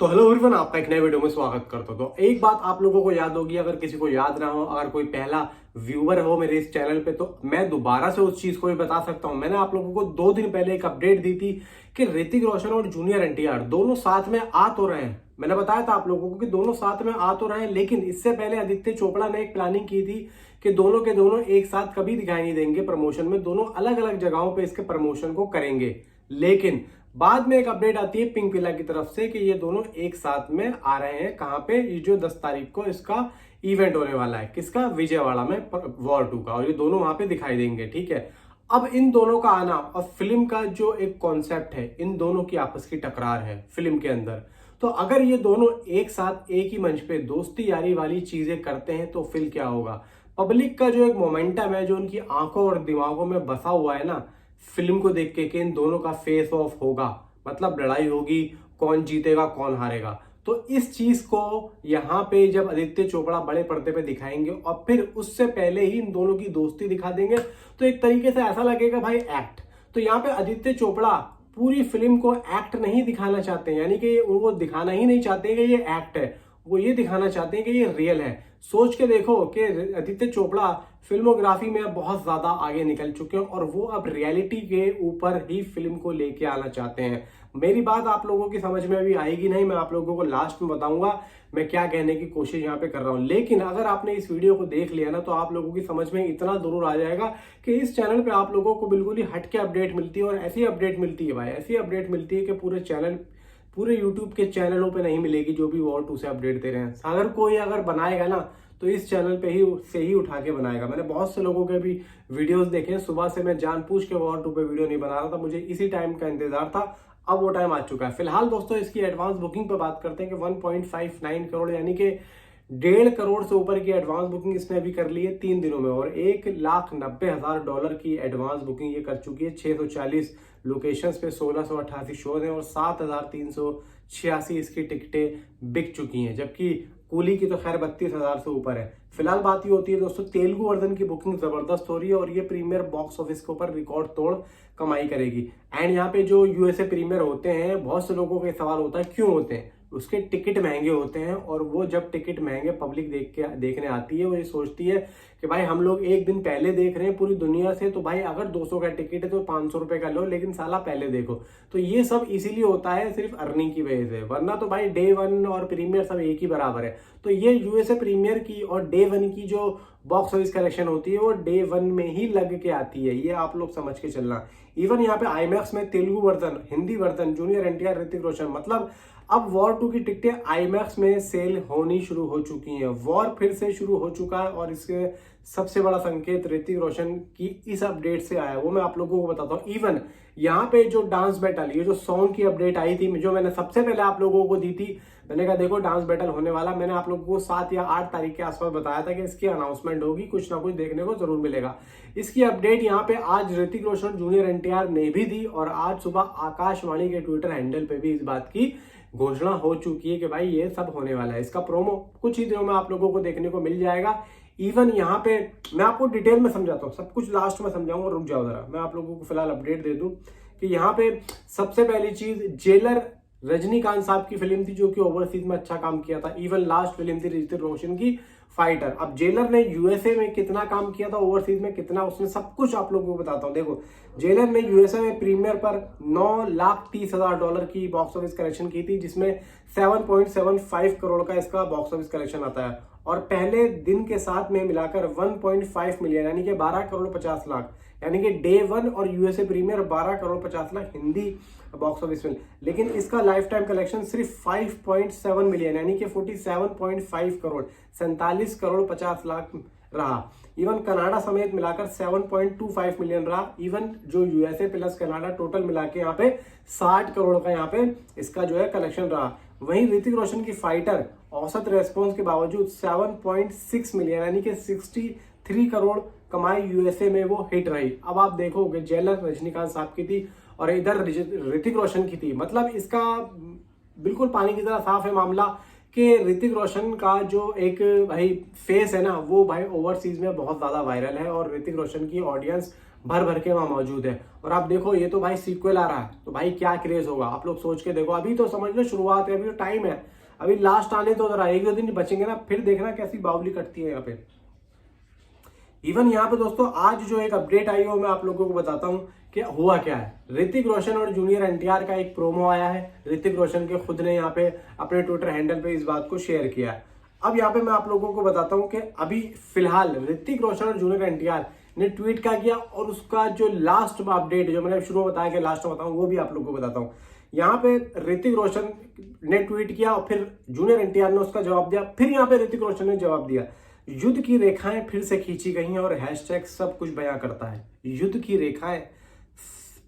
तो hello everyone, आपका एक नए वीडियो में स्वागत करता हूं। तो एक बात आप लोगों को याद होगी, अगर किसी को याद ना हो, अगर कोई पहला व्यूअर हो मेरे इस चैनल पे, तो मैं दोबारा से उस चीज को भी बता सकता हूं। मैंने आप लोगों को 2 दिन पहले एक अपडेट दी थी कि ऋतिक रोशन और जूनियर एनटीआर दोनों साथ में आ तो रहे हैं। मैंने बताया था आप लोगों को कि दोनों साथ में आ तो रहे हैं, लेकिन इससे पहले आदित्य चोपड़ा ने एक प्लानिंग की थी कि दोनों के दोनों एक साथ कभी दिखाई नहीं देंगे प्रमोशन में, दोनों अलग अलग जगहों पे इसके प्रमोशन को करेंगे। लेकिन बाद में एक अपडेट आती है पिंक विला की तरफ से कि ये दोनों एक साथ में आ रहे हैं। कहां पे? ये जो 10 तारीख को इसका इवेंट होने वाला है, किसका? विजयवाड़ा में, वॉर 2 का, और ये दोनों वहां पे दिखाई देंगे। ठीक है, अब इन दोनों का आना और फिल्म का जो एक कॉन्सेप्ट है, इन दोनों की आपस की टकरार है फिल्म के अंदर। तो अगर ये दोनों एक साथ एक ही मंच पे दोस्ती यारी वाली चीजें करते हैं तो फिर क्या होगा? पब्लिक का जो एक मोमेंटम है, जो उनकी आंखों और दिमागों में बसा हुआ है ना फिल्म को देख के, कि इन दोनों का फेस ऑफ होगा, मतलब लड़ाई होगी, कौन जीतेगा कौन हारेगा। तो इस चीज को यहाँ पे जब आदित्य चोपड़ा बड़े पर्दे पे दिखाएंगे और फिर उससे पहले ही इन दोनों की दोस्ती दिखा देंगे, तो एक तरीके से ऐसा लगेगा भाई एक्ट। तो यहाँ पे आदित्य चोपड़ा पूरी फिल्म को एक्ट नहीं दिखाना चाहते हैं, यानी कि वो दिखाना ही नहीं चाहते कि ये एक्ट है, वो ये दिखाना चाहते हैं कि ये रियल है। सोच के देखो कि आदित्य चोपड़ा फिल्मोग्राफी में बहुत ज्यादा आगे निकल चुके हैं और वो अब रियलिटी के ऊपर ही फिल्म को लेके आना चाहते हैं। मेरी बात आप लोगों की समझ में अभी आएगी नहीं, मैं आप लोगों को लास्ट में बताऊंगा मैं क्या कहने की कोशिश यहाँ पे कर रहा हूँ। लेकिन अगर आपने इस वीडियो को देख लिया ना, तो आप लोगों की समझ में इतना जरूर आ जाएगा कि इस चैनल पे आप लोगों को बिल्कुल ही हटके अपडेट मिलती है, और ऐसी अपडेट मिलती है भाई, ऐसी अपडेट मिलती है कि पूरे यूट्यूब के चैनलों पे नहीं मिलेगी, जो भी वॉर 2 से अपडेट दे रहे हैं। अगर कोई बनाएगा ना, तो इस चैनल पे ही उठा के बनाएगा। मैंने बहुत से लोगों के भी वीडियोस देखे हैं। सुबह से मैं जानबूझ के वॉर 2 पे वीडियो नहीं बना रहा था, मुझे इसी टाइम का इंतजार था। अब वो टाइम आ चुका है। फिलहाल दोस्तों, इसकी एडवांस बुकिंग पे बात करते हैं कि 1.59 करोड़, यानी कि 1.5 करोड़ से ऊपर की एडवांस बुकिंग इसने अभी कर ली है 3 दिनों में, और $1,90,000 की एडवांस बुकिंग ये कर चुकी है। 640 लोकेशंस पे 1688 शोज हैं और 7,386 इसकी टिकटें बिक चुकी हैं, जबकि कूली की तो खैर 32,000 से ऊपर है। फिलहाल बात ये होती है दोस्तों, तेलुगु वर्जन की बुकिंग जबरदस्त हो रही है और ये प्रीमियर बॉक्स ऑफिस के ऊपर रिकॉर्ड तोड़ कमाई करेगी। एंड यहाँ पे जो यूएसए प्रीमियर होते हैं, बहुत से लोगों का सवाल होता है क्यों होते हैं? उसके टिकट महंगे होते हैं, और वो जब टिकट महंगे पब्लिक देखने आती है, वो ये सोचती है कि भाई हम लोग एक दिन पहले देख रहे हैं पूरी दुनिया से, तो भाई अगर 200 का टिकट है तो 500 रुपए का लो, लेकिन साला पहले देखो। तो ये सब इसीलिए होता है, सिर्फ अर्निंग की वजह से, वरना तो भाई डे 1 और प्रीमियर सब एक ही बराबर है। तो ये यूएसए प्रीमियर की और डे 1 की जो बॉक्स ऑफिस कलेक्शन होती है, वो डे 1 में ही लग के आती है, ये आप लोग समझ के चलना। इवन यहाँ पे आईमैक्स में Telugu version, Hindi version, junior NTR, Hrithik Roshan, मतलब अब वॉर 2 की टिकटें आईमैक्स में सेल होनी शुरू हो चुकी हैं। वॉर फिर से शुरू हो चुका है, और इसके सबसे बड़ा संकेत ऋतिक रोशन की इस अपडेट से आया, वो मैं आप लोगों को बताता हूँ। इवन यहाँ पे जो डांस बैटल, ये जो सॉन्ग की अपडेट आई थी, जो मैंने सबसे पहले आप लोगों को दी थी, मैंने कहा देखो डांस बैटल होने वाला, मैंने आप लोगों को 7 या 8 तारीख के आसपास बताया था कि इसकी अनाउंसमेंट होगी, कुछ ना कुछ देखने को जरूर मिलेगा। इसकी अपडेट यहाँ पे आज ऋतिक रोशन जूनियर एनटीआर ने भी दी, और आज सुबह आकाशवाणी के ट्विटर हैंडल पे भी इस बात की घोषणा हो चुकी है कि भाई ये सब होने वाला है। इसका प्रोमो कुछ ही दिनों में आप लोगों को देखने को मिल जाएगा। इवन यहाँ पे मैं आपको डिटेल में समझाता हूँ, सब कुछ लास्ट में समझाऊंगा, रुक जाओ जरा, मैं आप लोगों को फिलहाल अपडेट दे दूं कि यहाँ पे सबसे पहली चीज, जेलर रजनीकांत साहब की फिल्म थी, जो कि ओवरसीज में अच्छा काम किया था। इवन लास्ट फिल्म थी ऋतिक रोशन की, फाइटर। अब जेलर ने यूएसए में कितना काम किया था, ओवरसीज में कितना, उसने सब कुछ आप लोगों को बताता हूँ। देखो, जेलर ने यूएसए में प्रीमियर पर $9,30,000 की बॉक्स ऑफिस कलेक्शन की थी, जिसमें 7.75 करोड़ का इसका बॉक्स ऑफिस कलेक्शन आता है, और पहले दिन के साथ में मिलाकर 1.5 मिलियन, यानी कि 12,50,00,000, यानी कि डे 1 और USA premiere 12,50,00,000 Hindi box office में। लेकिन इसका लाइफ टाइम कलेक्शन सिर्फ 5.7 मिलियन, यानी कि 47.5 करोड़, 47,50,00,000 रहा। इवन कनाडा समेत मिलाकर 7.25 मिलियन रहा। इवन जो यूएसए प्लस कनाडा टोटल मिला के यहाँ पे 60 करोड़ का यहाँ पे इसका जो है कलेक्शन रहा। वहीं ऋतिक रोशन की फाइटर औसत रेस्पॉन्स के बावजूद 7.6 मिलियन, यानी कि 63 करोड़ कमाई यूएसए में वो हिट रही। अब आप देखोगे, जेलर रजनीकांत साहब की थी और इधर ऋतिक रोशन की थी, मतलब इसका बिल्कुल पानी की तरह साफ है मामला कि ऋतिक रोशन का जो एक भाई फेस है ना, वो भाई ओवरसीज में बहुत ज्यादा वायरल है, और ऋतिक रोशन की ऑडियंस भर भर के वहां मौजूद है। और आप देखो ये तो भाई सीक्वल आ रहा है, तो भाई क्या क्रेज होगा, आप लोग सोच के देखो। अभी तो समझ लो शुरुआत है, अभी तो टाइम है, अभी लास्ट आने तो जरा 1-2 दिन बचेंगे ना, फिर देखना कैसी बावली कटती है यहाँ पे। इवन यहाँ पे दोस्तों आज जो एक अपडेट आई हो मैं आप लोगों को बताता हूँ कि हुआ क्या है। ऋतिक रोशन और जूनियर एनटीआर का एक प्रोमो आया है। ऋतिक रोशन के खुद ने यहाँ पे अपने ट्विटर हैंडल पे इस बात को शेयर किया है। अब यहाँ पे मैं आप लोगों को बताता हूँ कि अभी फिलहाल ऋतिक रोशन और जूनियर एनटीआर ने ट्वीट क्या किया, और उसका जो लास्ट अपडेट जो मैंने शुरू में बताया कि लास्ट में बताऊँ, वो भी आप लोगों को बताता हूँ। यहाँ पे ऋतिक रोशन ने ट्वीट किया और फिर जूनियर एनटीआर ने उसका जवाब दिया, फिर यहाँ पे ऋतिक रोशन ने जवाब दिया। युद्ध की रेखाएं फिर से खींची गई हैं और हैशटैग सब कुछ बयां करता है। युद्ध की रेखाएं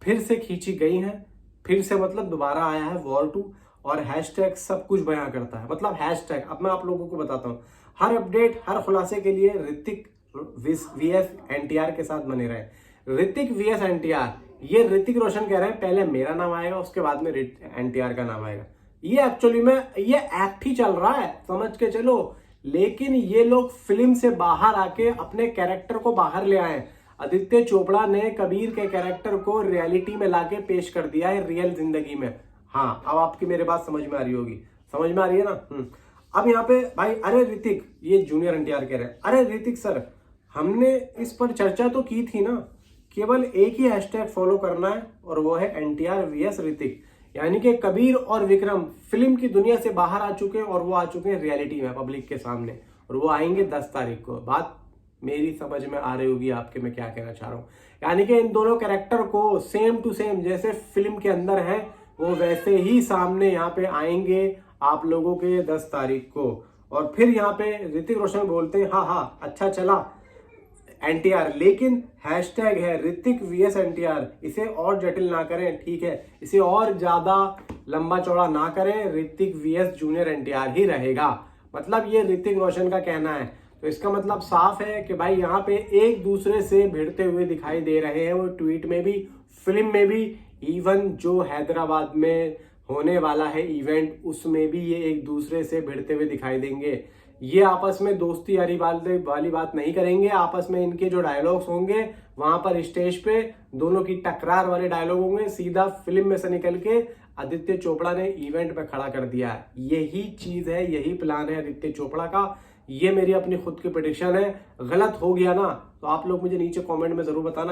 फिर से खींची गई हैं, फिर से मतलब दोबारा आया है वॉर 2, और हैशटैग सब कुछ बयां करता है, मतलब हैशटैग। अब मैं आप लोगों को बताता हूं, हर अपडेट हर खुलासे के लिए ऋतिक वीएस एनटीआर के साथ बने रहे। ऋतिक वीएस एनटीआर, ये ऋतिक रोशन कह रहे हैं पहले मेरा नाम आएगा उसके बाद में एनटीआर का नाम आएगा। ये एक्चुअली में ये एक्ट ही चल रहा है, समझ के चलो। लेकिन ये लोग फिल्म से बाहर आके अपने कैरेक्टर को बाहर ले आए। आदित्य चोपड़ा ने कबीर के कैरेक्टर को रियलिटी में लाके पेश कर दिया है, रियल जिंदगी में। हाँ, अब आपकी मेरे बात समझ में आ रही होगी, समझ में आ रही है ना। अब यहाँ पे भाई, अरे ऋतिक, ये जूनियर एनटीआर कह रहे हैं, अरे ऋतिक सर, हमने इस पर चर्चा तो की थी ना, केवल एक ही हैशटैग फॉलो करना है और वो है एनटीआर वीएस ऋतिक। यानी कि कबीर और विक्रम फिल्म की दुनिया से बाहर आ चुके हैं और वो आ चुके हैं रियलिटी में पब्लिक के सामने, और वो आएंगे 10 तारीख को। बात मेरी समझ में आ रही होगी आपके, मैं क्या कहना चाह रहा हूँ। यानी कि इन दोनों कैरेक्टर को सेम टू सेम जैसे फिल्म के अंदर है, वो वैसे ही सामने यहाँ पे आएंगे आप लोगों के 10 तारीख को। और फिर यहाँ पे ऋतिक रोशन बोलते हैं, हाँ हाँ अच्छा चला एनटीआर, लेकिन हैशटैग है ऋतिक वीएस एनटीआर, इसे और जटिल ना करें, ठीक है, इसे और ज्यादा लंबा चौड़ा ना करें, ऋतिक वीएस जूनियर एनटीआर ही रहेगा। मतलब ये ऋतिक रोशन का कहना है। तो इसका मतलब साफ है कि भाई यहाँ पे एक दूसरे से भिड़ते हुए दिखाई दे रहे हैं, वो ट्वीट में भी, फिल्म में भी, इवन जो हैदराबाद में होने वाला है इवेंट, उसमें भी ये एक दूसरे से भिड़ते हुए दिखाई देंगे। ये आपस में दोस्ती यारी वाली बात नहीं करेंगे, आपस में इनके जो डायलॉग्स होंगे वहां पर स्टेज पे दोनों की टकरार वाले डायलॉग होंगे, सीधा फिल्म में से निकल के आदित्य चोपड़ा ने इवेंट पे खड़ा कर दिया है। यही चीज है, यही प्लान है आदित्य चोपड़ा का। ये मेरी अपनी खुद की प्रेडिक्शन है। गलत हो गया ना तो आप लोग मुझे नीचे कमेंट में जरूर बताना।